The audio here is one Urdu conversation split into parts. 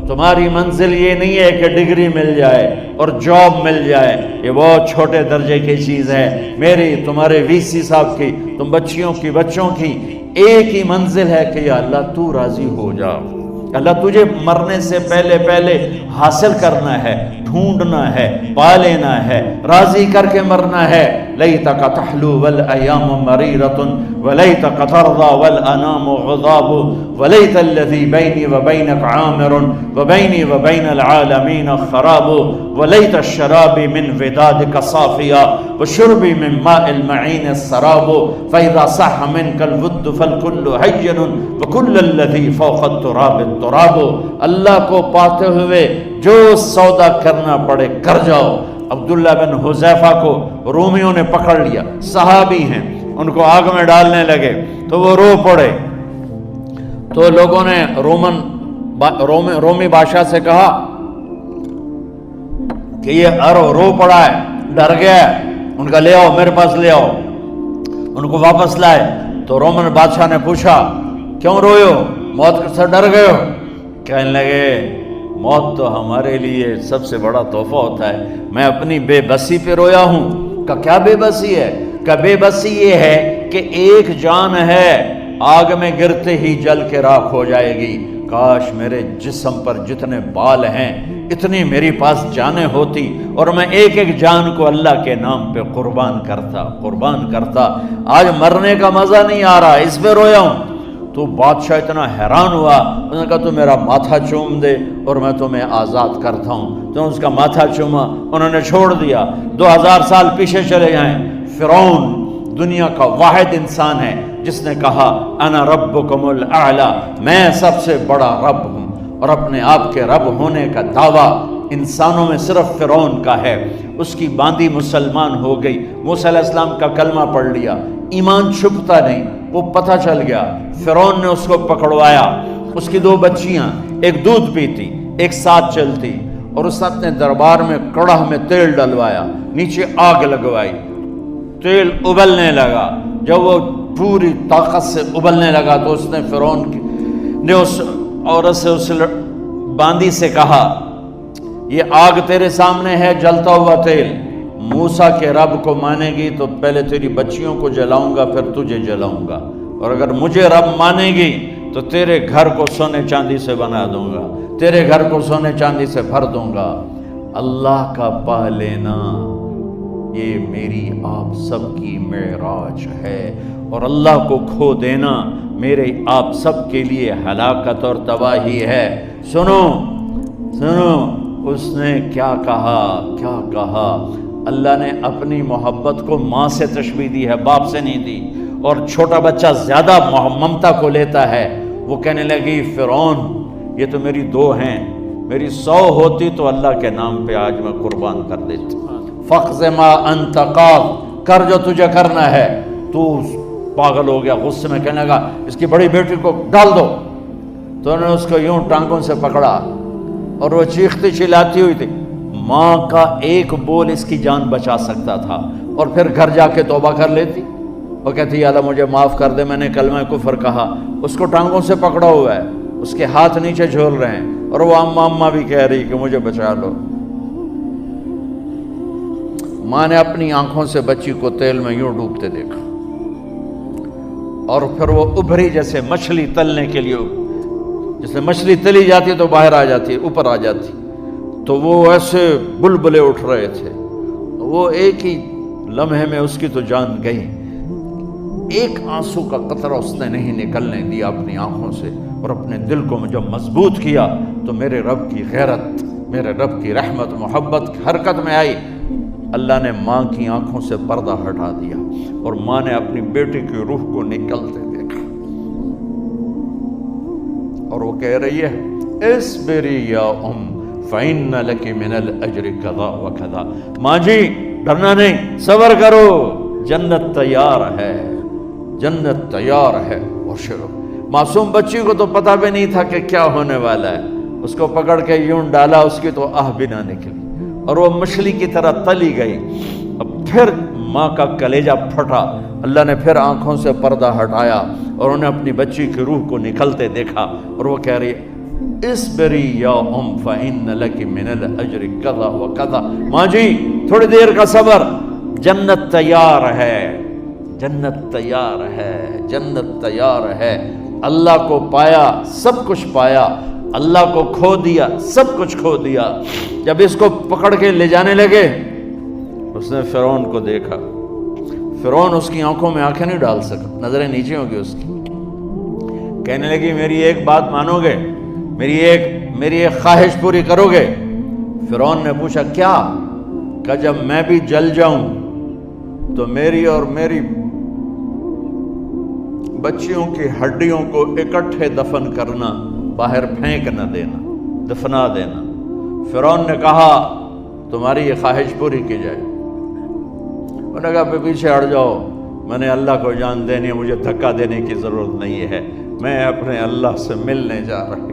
تمہاری منزل یہ نہیں ہے کہ ڈگری مل جائے اور جاب مل جائے، یہ بہت چھوٹے درجے کی چیز ہے۔ میری، تمہارے وی سی صاحب کی، تم بچیوں کی، بچوں کی ایک ہی منزل ہے کہ یا اللہ تو راضی ہو جا۔ اللہ تجھے مرنے سے پہلے پہلے حاصل کرنا ہے، ڈھونڈنا ہے، پا لینا ہے، راضی کر کے مرنا ہے۔ لیتک تحلو والایام مریرۃ ولیتک ترضی والانام عذاب ولیت الذی بینی وبینک عامر وبینی وبین العالمین خراب ولیت الشراب من ودادک صافیا وشربی من ماء المعین السراب فاذا صح منک الود فالکل حین وکل الذی فوق التراب التراب۔ اللہ کو پاتے ہوئے جو سودا کرنا پڑے کر جاؤ۔ عبداللہ بن حذیفہ کو رومیوں نے پکڑ لیا، صحابی ہیں، ان کو آگ میں ڈالنے لگے تو وہ رو پڑے، تو لوگوں نے رومی بادشاہ سے کہا کہ یہ رو پڑا ہے، ڈر گیا ہے، ان کا لے آؤ، میرے پاس لے آؤ۔ ان کو واپس لائے تو رومن بادشاہ نے پوچھا کیوں روئے ہو، موت سے ڈر گئے ہو؟ کہنے لگے موت تو ہمارے لیے سب سے بڑا تحفہ ہوتا ہے، میں اپنی بے بسی پہ رویا ہوں۔ کہ کیا بے بسی ہے؟ کہ بے بسی یہ ہے کہ ایک جان ہے، آگ میں گرتے ہی جل کے راکھ ہو جائے گی، کاش میرے جسم پر جتنے بال ہیں اتنی میری پاس جانیں ہوتی اور میں ایک ایک جان کو اللہ کے نام پہ قربان کرتا۔ آج مرنے کا مزہ نہیں آ رہا، اس پہ رویا ہوں۔ تو بادشاہ اتنا حیران ہوا، اس نے کہا تو میرا ماتھا چوم دے اور میں تمہیں آزاد کرتا ہوں۔ تو اس کا ماتھا چوما، انہوں نے چھوڑ دیا۔ 2000 سال پیچھے چلے جائیں، فرعون دنیا کا واحد انسان ہے جس نے کہا انا ربکم الاعلی، میں سب سے بڑا رب ہوں، اور اپنے آپ کے رب ہونے کا دعویٰ انسانوں میں صرف فرعون کا ہے۔ اس کی باندی مسلمان ہو گئی، موسیٰ علیہ السلام کا کلمہ پڑھ لیا، ایمان چھپتا نہیں، وہ پتہ چل گیا۔ فرعون نے اس کو پکڑوایا، اس کی 2 بچیاں، ایک دودھ پیتی ایک ساتھ چلتی، اور اس نے اپنے دربار میں کڑاہ میں تیل ڈلوایا، نیچے آگ لگوائی، تیل ابلنے لگا۔ جب وہ پوری طاقت سے ابلنے لگا تو اس نے فرعون نے اس عورت سے، اس باندی سے کہا یہ آگ تیرے سامنے ہے، جلتا ہوا تیل، موسیٰ کے رب کو مانے گی تو پہلے تیری بچیوں کو جلاؤں گا پھر تجھے جلاؤں گا، اور اگر مجھے رب مانے گی تو تیرے گھر کو سونے چاندی سے بنا دوں گا، تیرے گھر کو سونے چاندی سے بھر دوں گا۔ اللہ کا پا لینا یہ میری آپ سب کی معراج ہے، اور اللہ کو کھو دینا میرے آپ سب کے لیے ہلاکت اور تباہی ہے۔ سنو اس نے کیا کہا؟ اللہ نے اپنی محبت کو ماں سے تشبیہ دی ہے، باپ سے نہیں دی، اور چھوٹا بچہ زیادہ ممتا کو لیتا ہے۔ وہ کہنے لگی فرعون یہ تو میری 2 ہیں، میری 100 ہوتی تو اللہ کے نام پہ آج میں قربان کر دیتی۔ فَقْضِ مَا أَنْتَ قَاضٍ، کر جو تجھے کرنا ہے۔ تو پاگل ہو گیا، غصے میں کہنے لگا اس کی بڑی بیٹی کو ڈال دو۔ تو انہوں نے اس کو یوں ٹانگوں سے پکڑا اور وہ چیختی چلاتی ہوئی تھی۔ ماں کا ایک بول اس کی جان بچا سکتا تھا، اور پھر گھر جا کے توبہ کر لیتی، وہ کہتی یا اللہ مجھے معاف کر دے، میں نے کلمہ کفر کہا۔ اس کو ٹانگوں سے پکڑا ہوا ہے، اس کے ہاتھ نیچے جھول رہے ہیں، اور وہ اماں بھی کہہ رہی کہ مجھے بچا لو۔ ماں نے اپنی آنکھوں سے بچی کو تیل میں یوں ڈوبتے دیکھا، اور پھر وہ ابھری جیسے مچھلی تلنے کے لیے، جیسے مچھلی تلی جاتی تو باہر آ جاتی، اوپر آ جاتی، تو وہ ایسے بلبلے اٹھ رہے تھے۔ وہ ایک ہی لمحے میں اس کی تو جان گئی، ایک آنسو کا قطرہ اس نے نہیں نکلنے دیا اپنی آنکھوں سے، اور اپنے دل کو جب مضبوط کیا تو میرے رب کی غیرت، میرے رب کی رحمت محبت حرکت میں آئی۔ اللہ نے ماں کی آنکھوں سے پردہ ہٹا دیا، اور ماں نے اپنی بیٹی کی روح کو نکلتے دیکھا، اور وہ کہہ رہی ہے اصبری یا فإن لك من الأجر كذا وكذا۔ ماں جی ڈرنا نہیں، صبر کرو، جنت تیار ہے، جنت تیار ہے۔ اور شروع معصوم بچی کو تو پتہ بھی نہیں تھا کہ کیا ہونے والا ہے، اس کو پکڑ کے یوں ڈالا، اس کی تو آہ بھی نہ نکلی، اور وہ مچھلی کی طرح تلی گئی. اب پھر ماں کا کلیجہ پھٹا. اللہ نے پھر آنکھوں سے پردہ ہٹایا اور انہیں اپنی بچی کی روح کو نکلتے دیکھا اور وہ کہہ رہی اصبری یا فإن لک من الأجر کذا وکذا. ماں جی تھوڑی دیر کا صبر، جنت تیار ہے، جنت تیار ہے، جنت تیار ہے. اللہ کو پایا سب کچھ پایا، اللہ کو کھو دیا سب کچھ کھو دیا. جب اس کو پکڑ کے لے جانے لگے اس نے فرعون کو دیکھا. فرعون اس کی آنکھوں میں آنکھیں نہیں ڈال سکا، نظریں نیچے ہوں گی اس کی. کہنے لگی میری ایک بات مانو گے، میری ایک خواہش پوری کرو گے؟ فرعون نے پوچھا کیا؟ کہ جب میں بھی جل جاؤں تو میری اور میری بچیوں کی ہڈیوں کو اکٹھے دفن کرنا، باہر پھینک نہ دینا، دفنا دینا. فرعون نے کہا تمہاری یہ خواہش پوری کی جائے. انہوں نے کہا پیچھے ہٹ جاؤ، میں نے اللہ کو جان دینی ہے، مجھے دھکا دینے کی ضرورت نہیں ہے، میں اپنے اللہ سے ملنے جا رہی ہوں.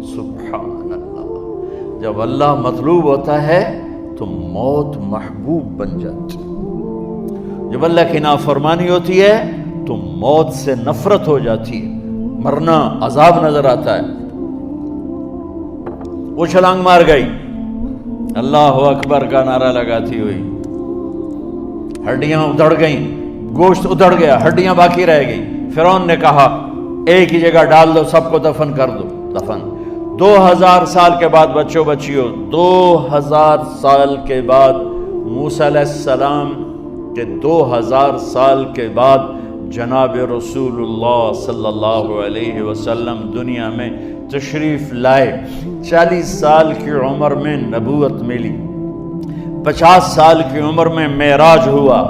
سبحان اللہ. جب اللہ مطلوب ہوتا ہے تو موت محبوب بن جاتی. جب اللہ کی نافرمانی ہوتی ہے تو موت سے نفرت ہو جاتی ہے، مرنا عذاب نظر آتا ہے. وہ چھلانگ مار گئی، اللہ اکبر کا نعرہ لگاتی ہوئی. ہڈیاں ادھڑ گئیں، گوشت ادھڑ گیا، ہڈیاں باقی رہ گئی. فرعون نے کہا ایک ہی جگہ ڈال دو، سب کو دفن کر دو. دفن 2000 سال کے بعد بچوں بچیوں، 2000 سال کے بعد موسیٰ علیہ السلام کے 2000 سال کے بعد جناب رسول اللہ صلی اللہ علیہ وسلم دنیا میں تشریف لائے. 40 سال کی عمر میں نبوت ملی، 50 سال کی عمر میں معراج ہوا.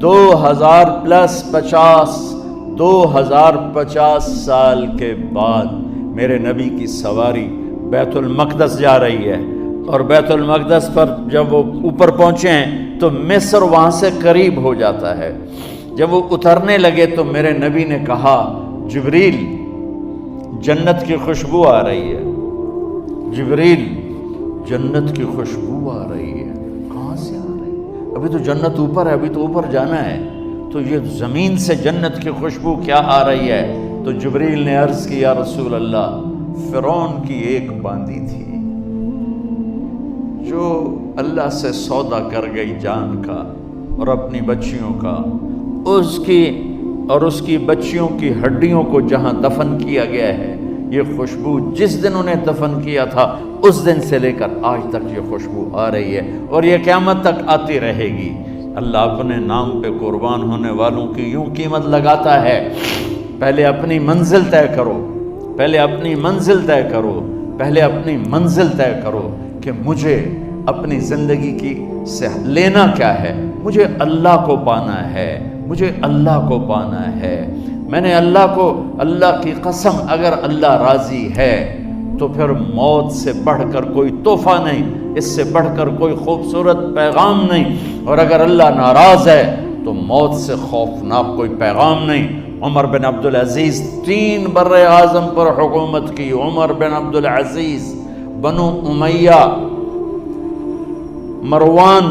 2050 سال کے بعد میرے نبی کی سواری بیت المقدس جا رہی ہے. اور بیت المقدس پر جب وہ اوپر پہنچے ہیں تو مصر وہاں سے قریب ہو جاتا ہے. جب وہ اترنے لگے تو میرے نبی نے کہا جبریل جنت کی خوشبو آ رہی ہے، جبریل جنت کی خوشبو آ رہی ہے. کہاں سے آ رہی ہے؟ ابھی تو جنت اوپر ہے، ابھی تو اوپر جانا ہے، تو یہ زمین سے جنت کی خوشبو کیا آ رہی ہے؟ تو جبریل نے عرض کی یا رسول اللہ فرعون کی ایک باندی تھی جو اللہ سے سودا کر گئی جان کا اور اپنی بچیوں کا، اس کی اور اس کی بچیوں کی ہڈیوں کو جہاں دفن کیا گیا ہے، یہ خوشبو جس دن انہیں دفن کیا تھا اس دن سے لے کر آج تک یہ خوشبو آ رہی ہے اور یہ قیامت تک آتی رہے گی. اللہ اپنے نام پہ قربان ہونے والوں کی یوں قیمت لگاتا ہے. پہلے اپنی منزل طے کرو، پہلے اپنی منزل طے کرو، پہلے اپنی منزل طے کرو کہ مجھے اپنی زندگی کی سے لینا کیا ہے. مجھے اللہ کو پانا ہے، مجھے اللہ کو پانا ہے. میں نے اللہ کی قسم اگر اللہ راضی ہے تو پھر موت سے بڑھ کر کوئی تحفہ نہیں، اس سے بڑھ کر کوئی خوبصورت پیغام نہیں. اور اگر اللہ ناراض ہے تو موت سے خوفناک کوئی پیغام نہیں. عمر بن عبدالعزیز 3 بر اعظم پر حکومت کی. عمر بن عبدالعزیز، بنو امیہ، مروان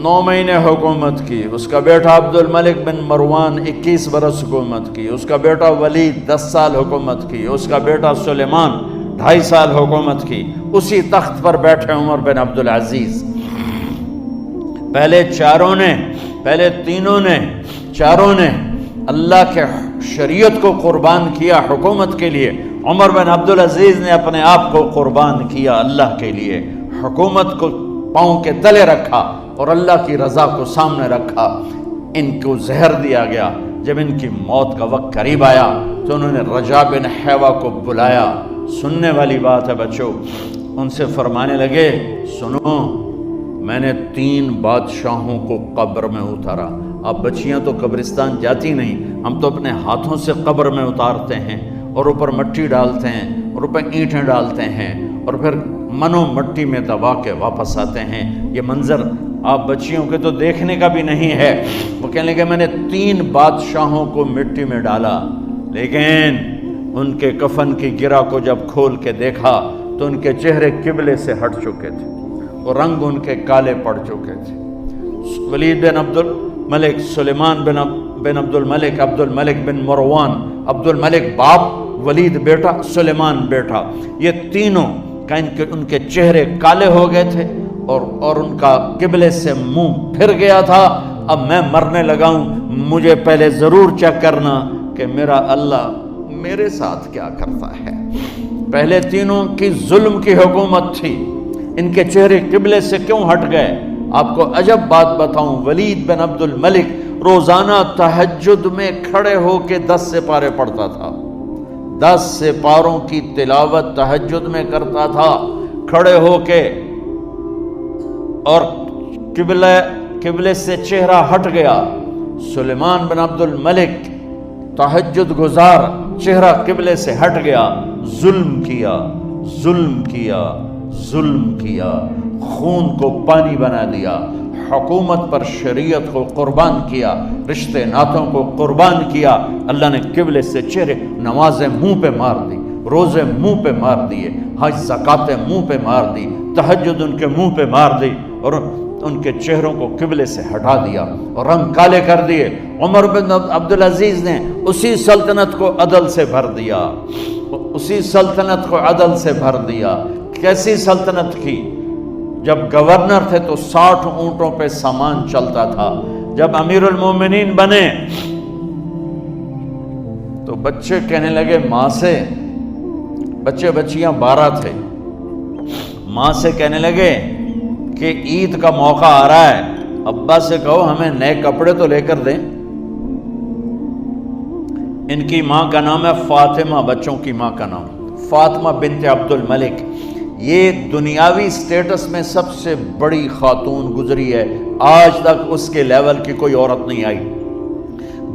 9 مہینے حکومت کی. اس کا بیٹا عبد الملک بن مروان 21 برس حکومت کی. اس کا بیٹا ولید 10 سال حکومت کی. اس کا بیٹا سلیمان 2.5 سال حکومت کی. اسی تخت پر بیٹھے عمر بن عبدالعزیز. پہلے چاروں نے اللہ کے شریعت کو قربان کیا حکومت کے لیے. عمر بن عبدالعزیز نے اپنے آپ کو قربان کیا اللہ کے لیے. حکومت کو پاؤں کے تلے رکھا اور اللہ کی رضا کو سامنے رکھا. ان کو زہر دیا گیا. جب ان کی موت کا وقت قریب آیا تو انہوں نے رجا بن حیوہ کو بلایا. سننے والی بات ہے بچوں. ان سے فرمانے لگے سنو، میں نے 3 بادشاہوں کو قبر میں اتارا. اب بچیاں تو قبرستان جاتی نہیں، ہم تو اپنے ہاتھوں سے قبر میں اتارتے ہیں اور اوپر مٹی ڈالتے ہیں اور اوپر اینٹیں ڈالتے ہیں اور پھر منو مٹی میں دبا کے واپس آتے ہیں. یہ منظر آپ بچیوں کے تو دیکھنے کا بھی نہیں ہے. وہ کہنے لگے میں نے 3 بادشاہوں کو مٹی میں ڈالا، لیکن ان کے کفن کی گرہ کو جب کھول کے دیکھا تو ان کے چہرے قبلے سے ہٹ چکے تھے. وہ رنگ ان کے کالے پڑ چکے تھے۔ ولید بن عبد الملک، سلیمان بن عبد الملک بن مروان، عبد الملک باپ، ولید بیٹا، سلیمان بیٹا، یہ تینوں کا ان کے چہرے کالے ہو گئے تھے اور ان کا قبلے سے منہ پھر گیا تھا۔ اب میں مرنے لگا ہوں، مجھے پہلے ضرور چیک کرنا کہ میرا اللہ میرے ساتھ کیا کرتا ہے۔ پہلے تینوں کی ظلم کی حکومت تھی، ان کے چہرے قبلے سے کیوں ہٹ گئے؟ آپ کو عجب بات بتاؤں، ولید بن عبد الملک روزانہ تہجد میں کھڑے ہو کے 10 سپارے پڑھتا تھا، 10 سپاروں کی تلاوت تہجد میں کرتا تھا کھڑے ہو کے، اور قبلے سے چہرہ ہٹ گیا۔ سلیمان بن عبد الملک تہجد گزار، چہرہ قبلے سے ہٹ گیا، ظلم کیا، خون کو پانی بنا دیا، حکومت پر شریعت کو قربان کیا، رشتے ناتوں کو قربان کیا۔ اللہ نے قبلے سے چہرے، نمازیں منہ پہ مار دی، روزے منہ پہ مار دیے، حج زکاتیں منہ پہ مار دی، تہجد ان کے منہ پہ مار دی، اور ان کے چہروں کو قبلے سے ہٹا دیا اور رنگ کالے کر دیے۔ عمر بن عبدالعزیز نے اسی سلطنت کو عدل سے بھر دیا، کیسی سلطنت کی؟ جب گورنر تھے تو 60 اونٹوں پہ سامان چلتا تھا، جب امیر المومنین بنے تو بچے کہنے لگے ماں سے، بچیاں 12 تھے، ماں سے کہنے لگے کہ عید کا موقع آ رہا ہے، ابا سے کہو ہمیں نئے کپڑے تو لے کر دیں۔ ان کی ماں کا نام ہے فاطمہ، بچوں کی ماں کا نام فاطمہ بنت عبد الملک۔ یہ دنیاوی سٹیٹس میں سب سے بڑی خاتون گزری ہے، آج تک اس کے لیول کی کوئی عورت نہیں آئی۔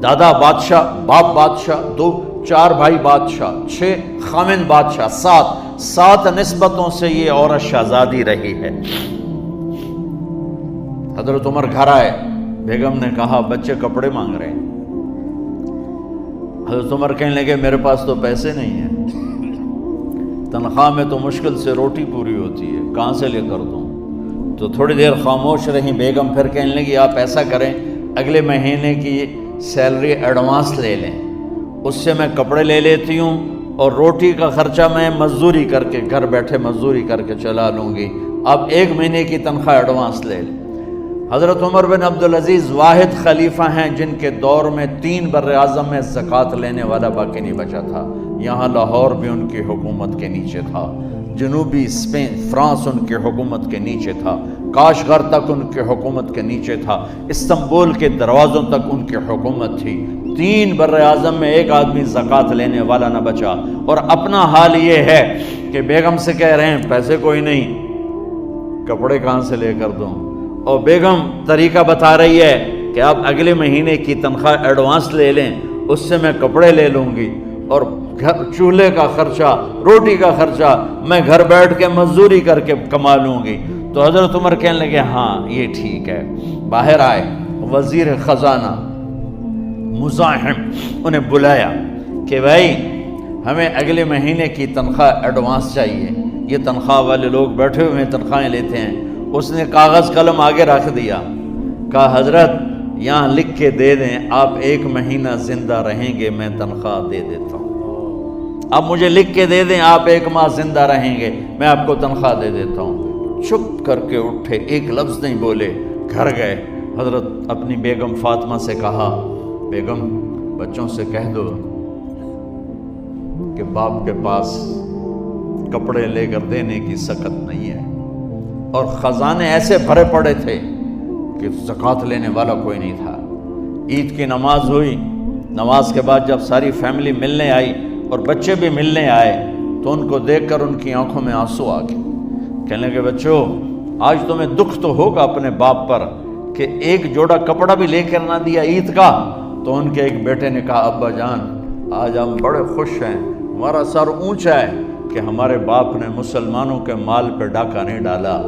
دادا بادشاہ، باپ بادشاہ، 4 بھائی بادشاہ، 6 خامن بادشاہ، 7 نسبتوں سے یہ عورت شہزادی رہی ہے۔ حضرت عمر گھر آئے، بیگم نے کہا بچے کپڑے مانگ رہے ہیں۔ حضرت عمر کہنے لگے میرے پاس تو پیسے نہیں ہیں، تنخواہ میں تو مشکل سے روٹی پوری ہوتی ہے، کہاں سے لے کر دوں؟ تو تھوڑی دیر خاموش رہی بیگم، پھر کہنے لگی آپ ایسا کریں، اگلے مہینے کی سیلری ایڈوانس لے لیں، اس سے میں کپڑے لے لیتی ہوں اور روٹی کا خرچہ میں مزدوری کر کے، گھر بیٹھے مزدوری کر کے چلا لوں گی، آپ 1 مہینے کی تنخواہ ایڈوانس لے لیں۔ حضرت عمر بن عبدالعزیز واحد خلیفہ ہیں جن کے دور میں 3 براعظم میں زکوٰۃ لینے والا باقی نہیں بچا تھا۔ یہاں لاہور بھی ان کی حکومت کے نیچے تھا، جنوبی اسپین، فرانس ان کی حکومت کے نیچے تھا، کاشغر تک ان کی حکومت کے نیچے تھا، استنبول کے دروازوں تک ان کی حکومت تھی۔ 3 براعظم میں 1 آدمی زکوٰۃ لینے والا نہ بچا، اور اپنا حال یہ ہے کہ بیگم سے کہہ رہے ہیں پیسے کوئی نہیں، کپڑے کہاں سے لے کر دوں؟ اور بیگم طریقہ بتا رہی ہے کہ آپ اگلے مہینے کی تنخواہ ایڈوانس لے لیں، اس سے میں کپڑے لے لوں گی، اور چولہے کا خرچہ، روٹی کا خرچہ میں گھر بیٹھ کے مزدوری کر کے کما لوں گی۔ تو حضرت عمر کہنے لگے ہاں یہ ٹھیک ہے۔ باہر آئے وزیر خزانہ مزاحم، انہیں بلایا کہ بھائی ہمیں اگلے مہینے کی تنخواہ ایڈوانس چاہیے، یہ تنخواہ والے لوگ بیٹھے ہوئے تنخواہیں لیتے ہیں۔ اس نے کاغذ قلم آگے رکھ دیا، کہا حضرت یہاں لکھ کے دے دیں، آپ 1 مہینہ زندہ رہیں گے میں تنخواہ دے دیتا ہوں، آپ مجھے لکھ کے دے دیں آپ 1 ماہ زندہ رہیں گے میں آپ کو تنخواہ دے دیتا ہوں۔ چپ کر کے اٹھے، ایک لفظ نہیں بولے، گھر گئے۔ حضرت اپنی بیگم فاطمہ سے کہا بیگم بچوں سے کہہ دو کہ باپ کے پاس کپڑے لے کر دینے کی سخت نہیں ہے، اور خزانے ایسے بھرے پڑے تھے کہ زکوٰۃ لینے والا کوئی نہیں تھا۔ عید کی نماز ہوئی، نماز کے بعد جب ساری فیملی ملنے آئی اور بچے بھی ملنے آئے تو ان کو دیکھ کر ان کی آنکھوں میں آنسو آ گئے۔ کہنے لگے بچوں آج تمہیں دکھ تو ہوگا اپنے باپ پر کہ 1 جوڑا کپڑا بھی لے کر نہ دیا عید کا۔ تو ان کے ایک بیٹے نے کہا ابا جان آج ہم بڑے خوش ہیں، ہمارا سر اونچا ہے کہ ہمارے باپ نے مسلمانوں کے مال پہ ڈاکہ نہیں ڈالا،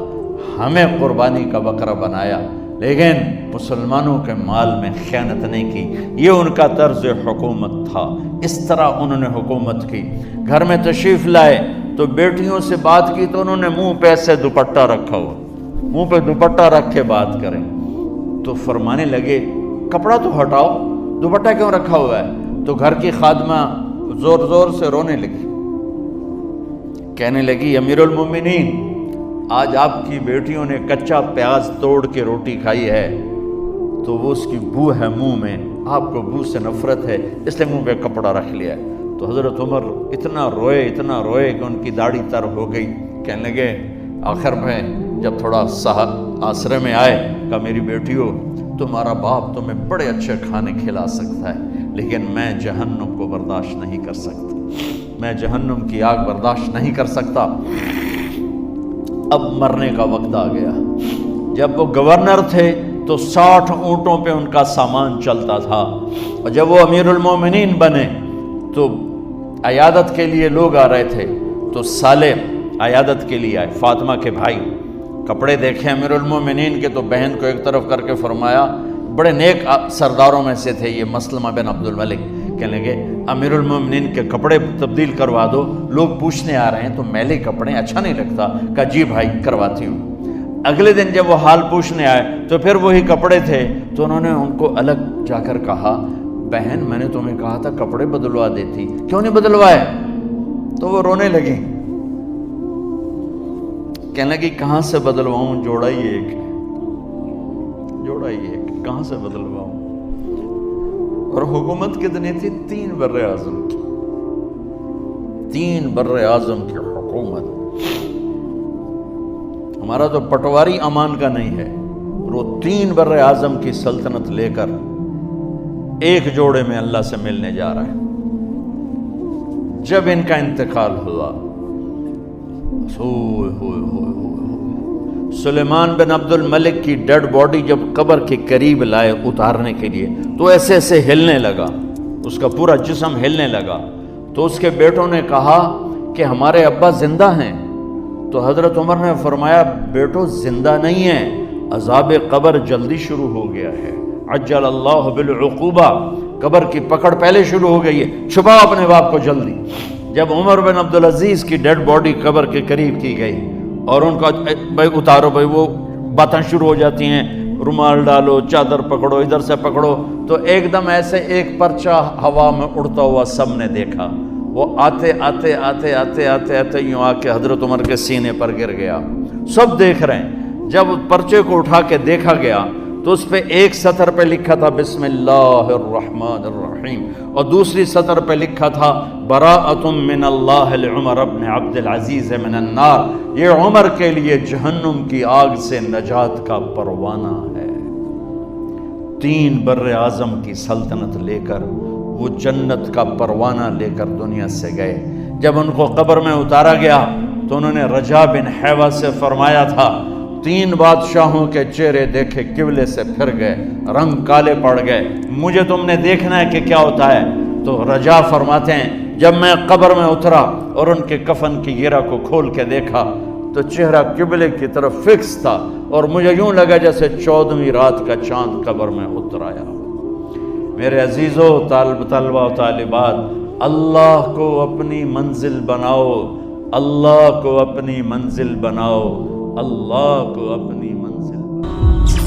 ہمیں قربانی کا بکرا بنایا، لیکن مسلمانوں کے مال میں خیانت نہیں کی۔ یہ ان کا طرز حکومت تھا، اس طرح انہوں نے حکومت کی۔ گھر میں تشریف لائے تو بیٹیوں سے بات کی تو انہوں نے منہ پہ سے دوپٹہ رکھا ہوا، منہ پہ دوپٹہ رکھ کے بات کریں. تو فرمانے لگے کپڑا تو ہٹاؤ، دوپٹہ کیوں رکھا ہوا ہے؟ تو گھر کی خادمہ زور زور سے رونے لگی، کہنے لگی امیر المومنین آج آپ کی بیٹیوں نے کچا پیاز توڑ کے روٹی کھائی ہے تو وہ اس کی بو ہے منہ میں، آپ کو بو سے نفرت ہے اس لیے منہ پہ کپڑا رکھ لیا ہے. تو حضرت عمر اتنا روئے کہ ان کی داڑھی تر ہو گئی. کہنے لگے آخر میں جب تھوڑا آسرے میں آئے کہ میری بیٹیوں تمہارا باپ تمہیں بڑے اچھے کھانے کھلا سکتا ہے لیکن میں جہنم کو برداشت نہیں کر سکتا، میں جہنم کی آگ برداشت نہیں کر سکتا. اب مرنے کا وقت آ گیا. جب وہ گورنر تھے تو 60 اونٹوں پہ ان کا سامان چلتا تھا، اور جب وہ امیر المومنین بنے تو عیادت کے لیے لوگ آ رہے تھے. تو سالے عیادت کے لیے آئے، فاطمہ کے بھائی. کپڑے دیکھے امیر المومنین کے تو بہن کو ایک طرف کر کے فرمایا، بڑے نیک سرداروں میں سے تھے یہ مسلمہ بن عبد الملک. کہنے لگے امیر المومنین کے کپڑے تبدیل کروا دو، لوگ پوچھنے آ رہے ہیں تو میلے کپڑے اچھا نہیں لگتا. کہا جی بھائی کرواتی ہوں. اگلے دن جب وہ حال پوچھنے آئے تو پھر وہی کپڑے تھے تو انہوں نے ان کو الگ جا کر کہا بہن میں نے تمہیں کہا تھا کپڑے بدلوا دیتی، کیوں نہیں بدلوائے؟ تو وہ رونے لگی، کہنے لگی کہاں سے بدلواؤں، جوڑا ہی ایک، کہاں سے بدلواؤں؟ اور حکومت کتنی تھی؟ 3 بر اعظم کی، 3 بر اعظم کی حکومت. ہمارا تو پٹواری امان کا نہیں ہے، وہ 3 بر اعظم کی سلطنت لے کر ایک جوڑے میں اللہ سے ملنے جا رہا ہے. جب ان کا انتقال ہوا سلیمان بن عبد الملک کی ڈیڈ باڈی جب قبر کے قریب لائے اتارنے کے لیے تو ایسے ایسے ہلنے لگا، اس کا پورا جسم ہلنے لگا. تو اس کے بیٹوں نے کہا کہ ہمارے ابا زندہ ہیں. تو حضرت عمر نے فرمایا بیٹو زندہ نہیں ہیں، عذاب قبر جلدی شروع ہو گیا ہے. عجل اللہ بالعقوبہ، قبر کی پکڑ پہلے شروع ہو گئی ہے، چھپاؤ اپنے باپ کو جلدی. جب عمر بن عبدالعزیز کی ڈیڈ باڈی قبر کے قریب کی گئی اور ان کا بھائی اتارو بھائی، وہ باتیں شروع ہو جاتی ہیں، رومال ڈالو، چادر پکڑو، ادھر سے پکڑو. تو ایک دم ایسے ایک پرچہ ہوا میں اڑتا ہوا سب نے دیکھا. وہ آتے آتے آتے آتے آتے آتے یوں آ کے حضرت عمر کے سینے پر گر گیا. سب دیکھ رہے ہیں. جب پرچے کو اٹھا کے دیکھا گیا تو اس پہ ایک سطر پہ لکھا تھا بسم اللہ الرحمن الرحیم، اور دوسری سطر پہ لکھا تھا براءۃ من اللہ لعمر بن عبد العزیز من النار. یہ عمر کے لیے جہنم کی آگ سے نجات کا پروانہ ہے. 3 بر اعظم کی سلطنت لے کر وہ جنت کا پروانہ لے کر دنیا سے گئے. جب ان کو قبر میں اتارا گیا تو انہوں نے رجا بن حیوہ سے فرمایا تھا 3 بادشاہوں کے چہرے دیکھے قبلے سے پھر گئے، رنگ کالے پڑ گئے، مجھے تم نے دیکھنا ہے کہ کیا ہوتا ہے. تو رجا فرماتے ہیں جب میں قبر میں اترا اور ان کے کفن کی گیرہ کو کھول کے دیکھا تو چہرہ قبلے کی طرف فکس تھا اور مجھے یوں لگا جیسے 14ویں رات کا چاند قبر میں اتر آیا. میرے عزیزو، طلبہ و طالبات، اللہ کو اپنی منزل بناؤ، اللہ کو اپنی منزل بناؤ، اللہ کو اپنی منزل بناؤ.